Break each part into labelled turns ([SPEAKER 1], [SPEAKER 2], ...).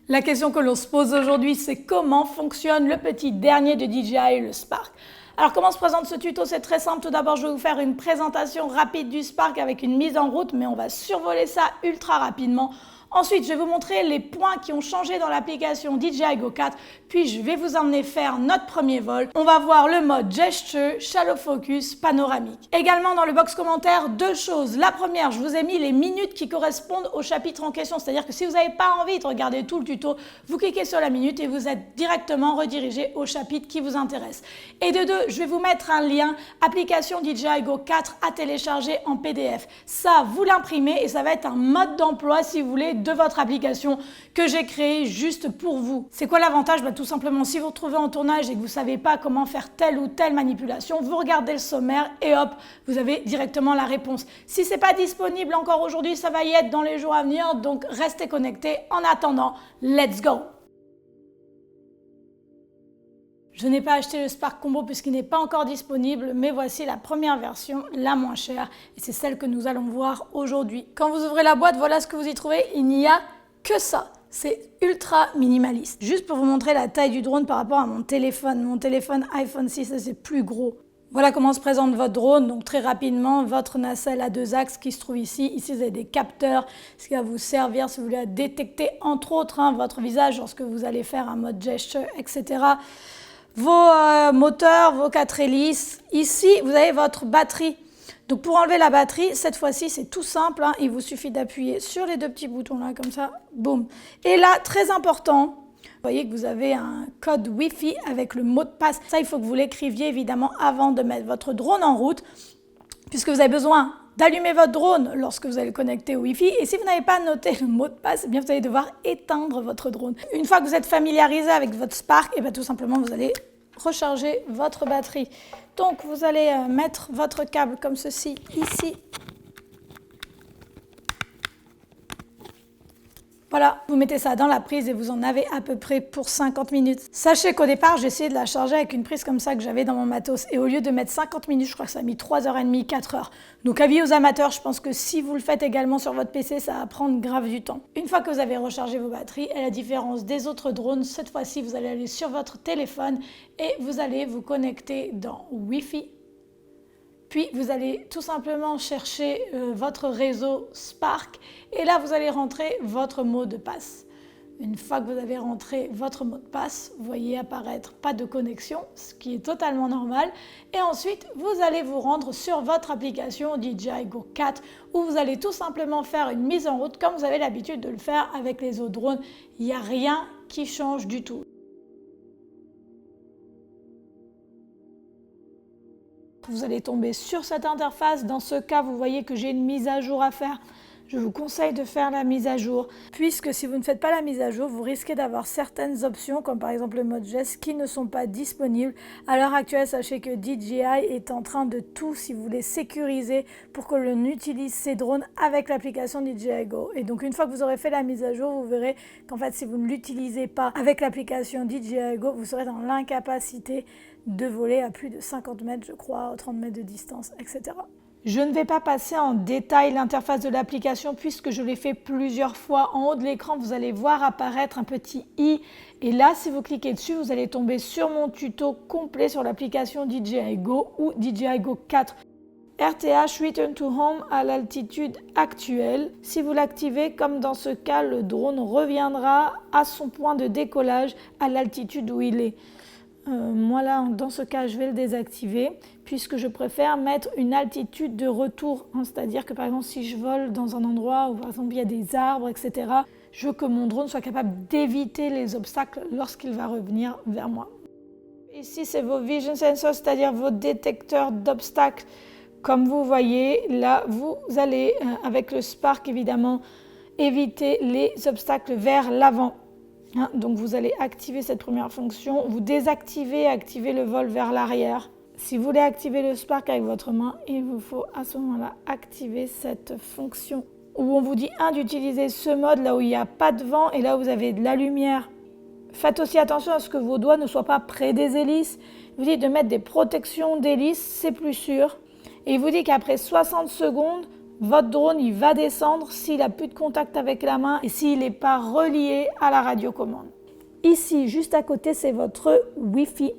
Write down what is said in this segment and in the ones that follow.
[SPEAKER 1] La question que l'on se pose aujourd'hui, c'est comment fonctionne le petit dernier de DJI, le Spark. Alors comment se présente ce tuto? C'est très simple. Tout d'abord, je vais vous faire une présentation rapide du Spark avec une mise en route, mais on va survoler ça ultra rapidement. Ensuite, je vais vous montrer les points qui ont changé dans l'application DJI Go 4, puis je vais vous emmener faire notre premier vol. On va voir le mode gesture, shallow focus, panoramique. Également dans le box commentaire, deux choses. La première, je vous ai mis les minutes qui correspondent au chapitre en question, c'est-à-dire que si vous n'avez pas envie de regarder tout le tuto, vous cliquez sur la minute et vous êtes directement redirigé au chapitre qui vous intéresse. Et de deux, je vais vous mettre un lien, application DJI Go 4 à télécharger en PDF. Ça, vous l'imprimez et ça va être un mode d'emploi, si vous voulez, de votre application que j'ai créé juste pour vous. C'est quoi l'avantage? Tout simplement, si vous vous retrouvez en tournage et que vous ne savez pas comment faire telle ou telle manipulation, vous regardez le sommaire et hop, vous avez directement la réponse. Si ce n'est pas disponible encore aujourd'hui, ça va y être dans les jours à venir, donc restez connectés. En attendant, let's go! Je n'ai pas acheté le Spark Combo puisqu'il n'est pas encore disponible, mais voici la première version, la moins chère, et c'est celle que nous allons voir aujourd'hui. Quand vous ouvrez la boîte, voilà ce que vous y trouvez, il n'y a que ça. C'est ultra minimaliste. Juste pour vous montrer la taille du drone par rapport à mon téléphone iPhone 6, c'est plus gros. Voilà comment se présente votre drone. Donc très rapidement, votre nacelle à deux axes qui se trouve ici. Ici, vous avez des capteurs, ce qui va vous servir si vous voulez détecter entre autres votre visage lorsque vous allez faire un mode gesture, etc. Vos moteurs, vos 4 hélices. Ici, vous avez votre batterie. Donc pour enlever la batterie, cette fois-ci, c'est tout simple. Il vous suffit d'appuyer sur les deux petits boutons là, comme ça, boum. Et là, très important, vous voyez que vous avez un code Wi-Fi avec le mot de passe. Ça, il faut que vous l'écriviez évidemment avant de mettre votre drone en route, puisque vous avez besoin d'allumer votre drone lorsque vous allez le connecter au Wi-Fi. Et si vous n'avez pas noté le mot de passe, eh bien, vous allez devoir éteindre votre drone. Une fois que vous êtes familiarisé avec votre Spark, et bien, tout simplement, vous allez recharger votre batterie. Donc, vous allez mettre votre câble comme ceci, ici. Voilà, vous mettez ça dans la prise et vous en avez à peu près pour 50 minutes. Sachez qu'au départ, j'ai essayé de la charger avec une prise comme ça que j'avais dans mon matos. Et au lieu de mettre 50 minutes, je crois que ça a mis 3h30, 4h. Donc avis aux amateurs, je pense que si vous le faites également sur votre PC, ça va prendre grave du temps. Une fois que vous avez rechargé vos batteries, à la différence des autres drones, cette fois-ci, vous allez aller sur votre téléphone et vous allez vous connecter dans Wi-Fi. Puis, vous allez tout simplement chercher votre réseau Spark et là, vous allez rentrer votre mot de passe. Une fois que vous avez rentré votre mot de passe, vous voyez apparaître pas de connexion, ce qui est totalement normal. Et ensuite, vous allez vous rendre sur votre application DJI Go 4 où vous allez tout simplement faire une mise en route comme vous avez l'habitude de le faire avec les autres drones. Il n'y a rien qui change du tout. Vous allez tomber sur cette interface. Dans ce cas, vous voyez que j'ai une mise à jour à faire. Je vous conseille de faire la mise à jour, puisque si vous ne faites pas la mise à jour, vous risquez d'avoir certaines options, comme par exemple le mode geste, qui ne sont pas disponibles. À l'heure actuelle, sachez que DJI est en train de tout, si vous voulez, sécuriser pour que l'on utilise ces drones avec l'application DJI Go. Et donc, une fois que vous aurez fait la mise à jour, vous verrez qu'en fait, si vous ne l'utilisez pas avec l'application DJI Go, vous serez dans l'incapacité de voler à plus de 50 mètres, je crois, 30 mètres de distance, etc. Je ne vais pas passer en détail l'interface de l'application puisque je l'ai fait plusieurs fois. En haut de l'écran, vous allez voir apparaître un petit i. Et là, si vous cliquez dessus, vous allez tomber sur mon tuto complet sur l'application DJI Go ou DJI Go 4. RTH Return to Home à l'altitude actuelle. Si vous l'activez, comme dans ce cas, le drone reviendra à son point de décollage à l'altitude où il est. Moi là, dans ce cas, je vais le désactiver puisque je préfère mettre une altitude de retour. C'est-à-dire que par exemple, si je vole dans un endroit où par exemple il y a des arbres, etc., je veux que mon drone soit capable d'éviter les obstacles lorsqu'il va revenir vers moi. Ici, c'est vos Vision Sensors, c'est-à-dire vos détecteurs d'obstacles. Comme vous voyez, là, vous allez, avec le Spark évidemment, éviter les obstacles vers l'avant. Donc vous allez activer cette première fonction, vous désactivez et activez le vol vers l'arrière. Si vous voulez activer le Spark avec votre main, il vous faut à ce moment-là activer cette fonction où on vous dit d'utiliser ce mode là où il n'y a pas de vent et là où vous avez de la lumière. Faites aussi attention à ce que vos doigts ne soient pas près des hélices. Il vous dit de mettre des protections d'hélices, c'est plus sûr. Et il vous dit qu'après 60 secondes, votre drone il va descendre s'il n'a plus de contact avec la main et s'il n'est pas relié à la radiocommande. Ici, juste à côté, c'est votre Wi-Fi.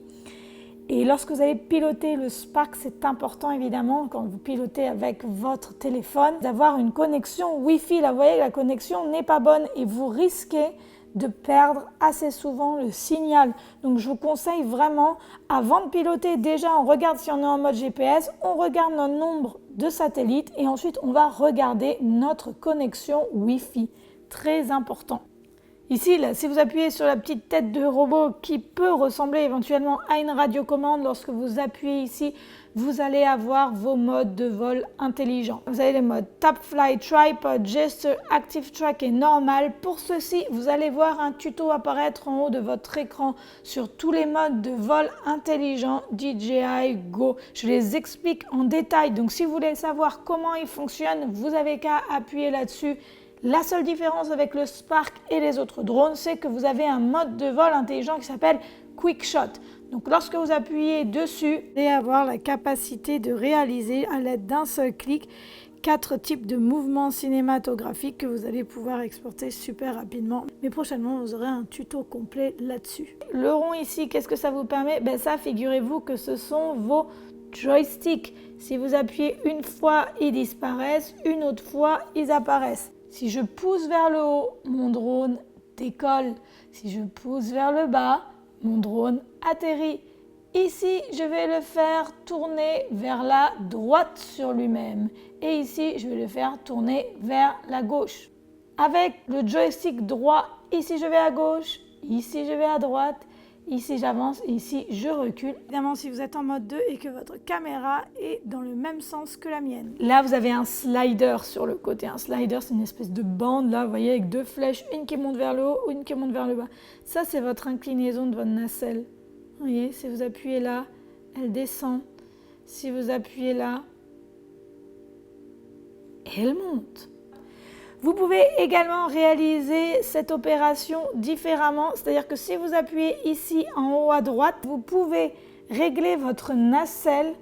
[SPEAKER 1] Et lorsque vous allez piloter le Spark, c'est important évidemment, quand vous pilotez avec votre téléphone, d'avoir une connexion Wi-Fi. Là, vous voyez, la connexion n'est pas bonne et vous risquez de perdre assez souvent le signal. Donc je vous conseille vraiment, avant de piloter, déjà on regarde si on est en mode GPS, on regarde notre nombre de satellites et ensuite on va regarder notre connexion Wi-Fi. Très important. Ici, là, si vous appuyez sur la petite tête de robot qui peut ressembler éventuellement à une radiocommande, lorsque vous appuyez ici, vous allez avoir vos modes de vol intelligents. Vous avez les modes Tap Fly, Tripod, Gesture, Active Track et Normal. Pour ceci, vous allez voir un tuto apparaître en haut de votre écran sur tous les modes de vol intelligents DJI Go. Je les explique en détail, donc si vous voulez savoir comment ils fonctionnent, vous avez qu'à appuyer là-dessus. La seule différence avec le Spark et les autres drones, c'est que vous avez un mode de vol intelligent qui s'appelle Quick Shot. Donc lorsque vous appuyez dessus, vous allez avoir la capacité de réaliser à l'aide d'un seul clic 4 types de mouvements cinématographiques que vous allez pouvoir exporter super rapidement. Mais prochainement, vous aurez un tuto complet là-dessus. Le rond ici, qu'est-ce que ça vous permet? Ben ça, figurez-vous que ce sont vos joysticks. Si vous appuyez une fois, ils disparaissent, une autre fois, ils apparaissent. Si je pousse vers le haut, mon drone décolle. Si je pousse vers le bas, mon drone atterrit. Ici, je vais le faire tourner vers la droite sur lui-même. Et ici, je vais le faire tourner vers la gauche. Avec le joystick droit, ici je vais à gauche, ici je vais à droite. Ici j'avance et ici je recule. Évidemment si vous êtes en mode 2 et que votre caméra est dans le même sens que la mienne. Là vous avez un slider sur le côté. Un slider c'est une espèce de bande là, vous voyez, avec 2 flèches, une qui monte vers le haut, une qui monte vers le bas. Ça c'est votre inclinaison de votre nacelle. Vous voyez, si vous appuyez là, elle descend. Si vous appuyez là, elle monte. Vous pouvez également réaliser cette opération différemment, c'est-à-dire que si vous appuyez ici en haut à droite, vous pouvez régler votre nacelle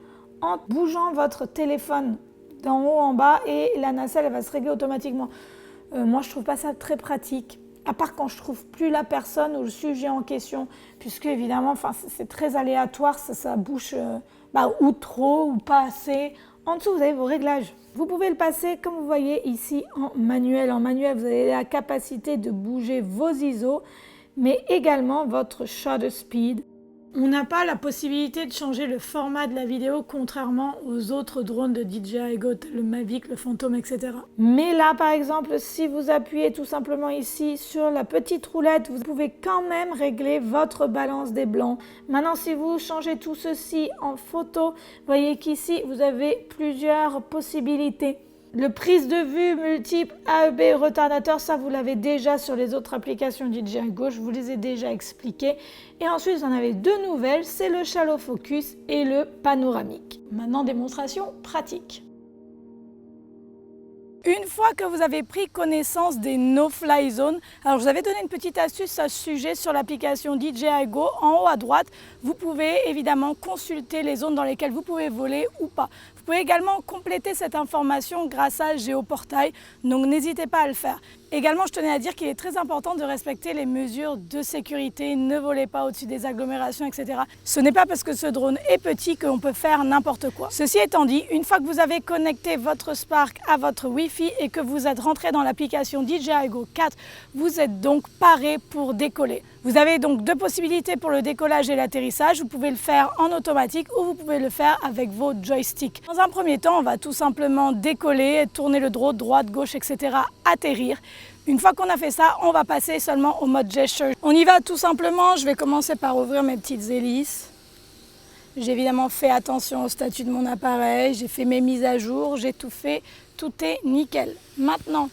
[SPEAKER 1] en bougeant votre téléphone d'en haut en bas et la nacelle elle va se régler automatiquement. Moi je trouve pas ça très pratique, à part quand je trouve plus la personne ou le sujet en question, puisque évidemment c'est très aléatoire, ça bouge ou trop ou pas assez. En dessous, vous avez vos réglages. Vous pouvez le passer, comme vous voyez ici, en manuel. En manuel, vous avez la capacité de bouger vos ISO, mais également votre shutter speed. On n'a pas la possibilité de changer le format de la vidéo, contrairement aux autres drones de DJI Go, le Mavic, le Phantom, etc. Mais là, par exemple, si vous appuyez tout simplement ici sur la petite roulette, vous pouvez quand même régler votre balance des blancs. Maintenant, si vous changez tout ceci en photo, voyez qu'ici, vous avez plusieurs possibilités. Le prise de vue multiple AEB retardateur, ça vous l'avez déjà sur les autres applications DJI Go, je vous les ai déjà expliquées. Et ensuite, vous en avez 2 nouvelles, c'est le shallow focus et le panoramique. Maintenant, démonstration pratique. Une fois que vous avez pris connaissance des no-fly zones, alors je vous avais donné une petite astuce à ce sujet sur l'application DJI Go. En haut à droite, vous pouvez évidemment consulter les zones dans lesquelles vous pouvez voler ou pas. Vous pouvez également compléter cette information grâce à Géoportail, donc n'hésitez pas à le faire. Également, je tenais à dire qu'il est très important de respecter les mesures de sécurité, ne volez pas au-dessus des agglomérations, etc. Ce n'est pas parce que ce drone est petit qu'on peut faire n'importe quoi. Ceci étant dit, une fois que vous avez connecté votre Spark à votre Wi-Fi et que vous êtes rentré dans l'application DJI Go 4, vous êtes donc paré pour décoller. Vous avez donc 2 possibilités pour le décollage et l'atterrissage. Vous pouvez le faire en automatique ou vous pouvez le faire avec vos joysticks. Dans un premier temps, on va tout simplement décoller, tourner le drone droite, gauche, etc., atterrir. Une fois qu'on a fait ça, on va passer seulement au mode gesture. On y va tout simplement. Je vais commencer par ouvrir mes petites hélices. J'ai évidemment fait attention au statut de mon appareil, j'ai fait mes mises à jour, j'ai tout fait, tout est nickel. Maintenant,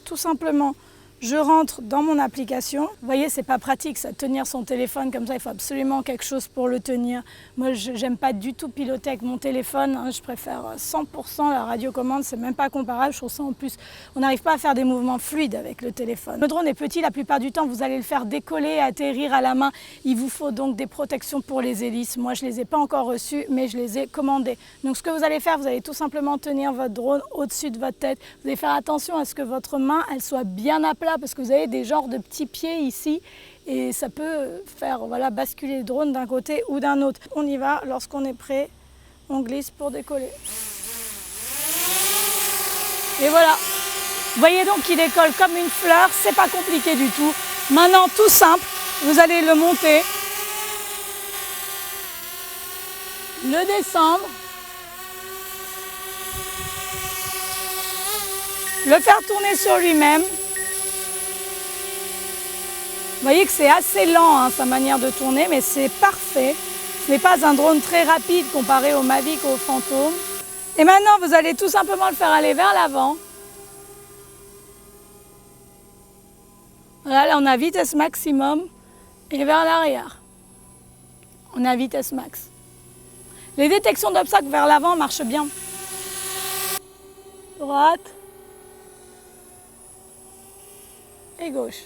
[SPEAKER 1] tout simplement, Je rentre dans mon application. Vous voyez, c'est pas pratique ça, tenir son téléphone comme ça, il faut absolument quelque chose pour le tenir. Moi, j'aime pas du tout piloter avec mon téléphone, hein. Je préfère 100% la radiocommande, c'est même pas comparable. Je trouve ça en plus, on n'arrive pas à faire des mouvements fluides avec le téléphone. Le drone est petit, la plupart du temps, vous allez le faire décoller, atterrir à la main. Il vous faut donc des protections pour les hélices. Moi, je les ai pas encore reçues, mais je les ai commandées. Donc, ce que vous allez faire, vous allez tout simplement tenir votre drone au-dessus de votre tête. Vous allez faire attention à ce que votre main, elle soit bien à plat, parce que vous avez des genres de petits pieds ici et ça peut faire basculer le drone d'un côté ou d'un autre. On y va, lorsqu'on est prêt, on glisse pour décoller. Et voilà, vous voyez donc qu'il décolle comme une fleur, c'est pas compliqué du tout. Maintenant, tout simple, vous allez le monter, le descendre, le faire tourner sur lui-même. Vous voyez que c'est assez lent, hein, sa manière de tourner, mais c'est parfait. Ce n'est pas un drone très rapide comparé au Mavic ou au Phantom. Et maintenant, vous allez tout simplement le faire aller vers l'avant. Voilà, là, on a vitesse maximum et vers l'arrière. On a vitesse max. Les détections d'obstacles vers l'avant marchent bien. Droite et gauche.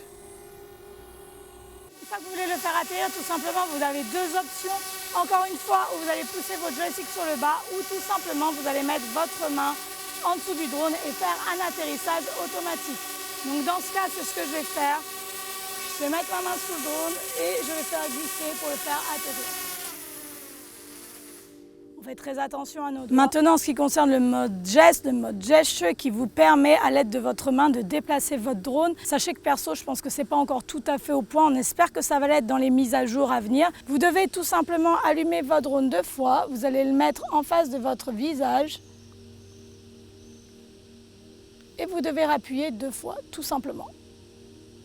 [SPEAKER 1] Une fois que vous voulez le faire atterrir, tout simplement, vous avez deux options. Encore une fois, où vous allez pousser votre joystick sur le bas ou tout simplement, vous allez mettre votre main en dessous du drone et faire un atterrissage automatique. Donc dans ce cas, c'est ce que je vais faire. Je vais mettre ma main sous le drone et je vais faire glisser pour le faire atterrir. On fait très attention à nos doigts. Maintenant, en ce qui concerne le mode geste, le mode gesture qui vous permet à l'aide de votre main de déplacer votre drone. Sachez que perso, je pense que c'est pas encore tout à fait au point. On espère que ça va l'être dans les mises à jour à venir. Vous devez tout simplement allumer votre drone 2 fois. Vous allez le mettre en face de votre visage. Et vous devez appuyer 2 fois, tout simplement.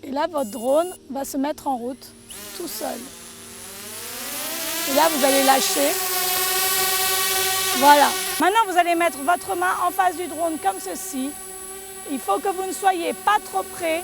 [SPEAKER 1] Et là, votre drone va se mettre en route tout seul. Et là, vous allez lâcher. Voilà. Maintenant, vous allez mettre votre main en face du drone comme ceci. Il faut que vous ne soyez pas trop près,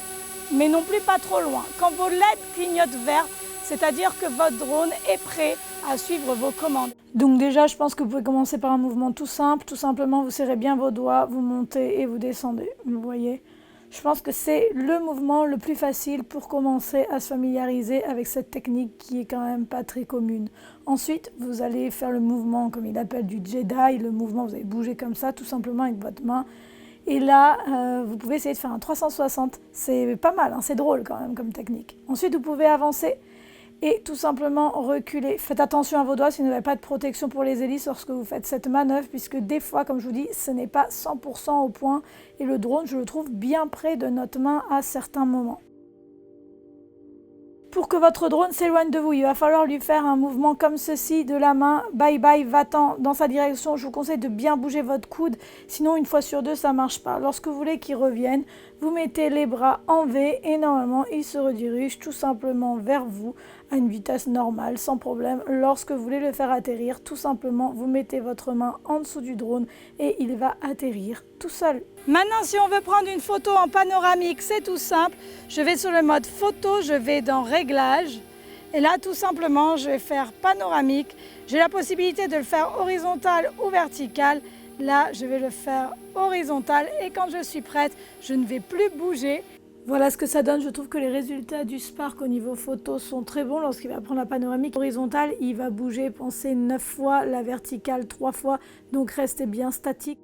[SPEAKER 1] mais non plus pas trop loin. Quand vos LED clignotent vert, c'est-à-dire que votre drone est prêt à suivre vos commandes. Donc déjà, je pense que vous pouvez commencer par un mouvement tout simple. Tout simplement, vous serrez bien vos doigts, vous montez et vous descendez. Vous voyez ? Je pense que c'est le mouvement le plus facile pour commencer à se familiariser avec cette technique qui est quand même pas très commune. Ensuite, vous allez faire le mouvement, comme il appelle, du Jedi. Le mouvement, vous allez bouger comme ça, tout simplement avec votre main. Et là, vous pouvez essayer de faire un 360. C'est pas mal, hein, c'est drôle quand même comme technique. Ensuite, vous pouvez avancer et tout simplement reculer. Faites attention à vos doigts si vous n'avez pas de protection pour les hélices lorsque vous faites cette manœuvre, puisque des fois, comme je vous dis, ce n'est pas 100% au point. Et le drone, je le trouve bien près de notre main à certains moments. Pour que votre drone s'éloigne de vous, il va falloir lui faire un mouvement comme ceci de la main. Bye bye, va-t'en dans sa direction. Je vous conseille de bien bouger votre coude, sinon une fois sur deux, ça ne marche pas. Lorsque vous voulez qu'il revienne, vous mettez les bras en V et normalement, il se redirige tout simplement vers vous à une vitesse normale, sans problème. Lorsque vous voulez le faire atterrir, tout simplement, vous mettez votre main en dessous du drone et il va atterrir tout seul. Maintenant, si on veut prendre une photo en panoramique, c'est tout simple. Je vais sur le mode photo, je vais dans Réglages. Et là, tout simplement, je vais faire panoramique. J'ai la possibilité de le faire horizontal ou vertical. Là, je vais le faire horizontal et quand je suis prête, je ne vais plus bouger. Voilà ce que ça donne. Je trouve que les résultats du Spark au niveau photo sont très bons. Lorsqu'il va prendre la panoramique horizontale, il va bouger, pensez 9 fois, la verticale 3 fois, donc restez bien statique.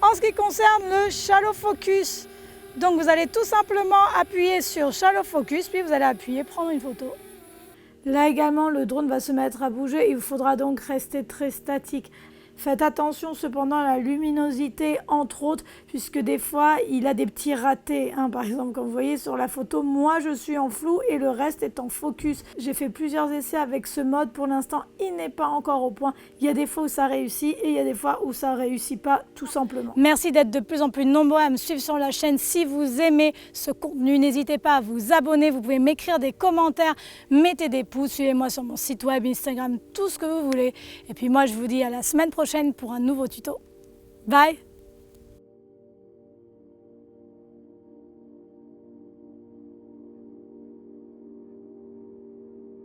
[SPEAKER 1] En ce qui concerne le Shallow Focus, donc vous allez tout simplement appuyer sur Shallow Focus, puis vous allez appuyer prendre une photo. Là également, le drone va se mettre à bouger. Il vous faudra donc rester très statique. Faites attention cependant à la luminosité, entre autres, puisque des fois, il a des petits ratés. Par exemple, comme vous voyez sur la photo, moi, je suis en flou et le reste est en focus. J'ai fait plusieurs essais avec ce mode. Pour l'instant, il n'est pas encore au point. Il y a des fois où ça réussit et il y a des fois où ça ne réussit pas, tout simplement. Merci d'être de plus en plus nombreux à me suivre sur la chaîne. Si vous aimez ce contenu, n'hésitez pas à vous abonner. Vous pouvez m'écrire des commentaires, mettez des pouces, suivez-moi sur mon site web, Instagram, tout ce que vous voulez. Et puis moi, je vous dis à la semaine prochaine pour un nouveau tuto. Bye!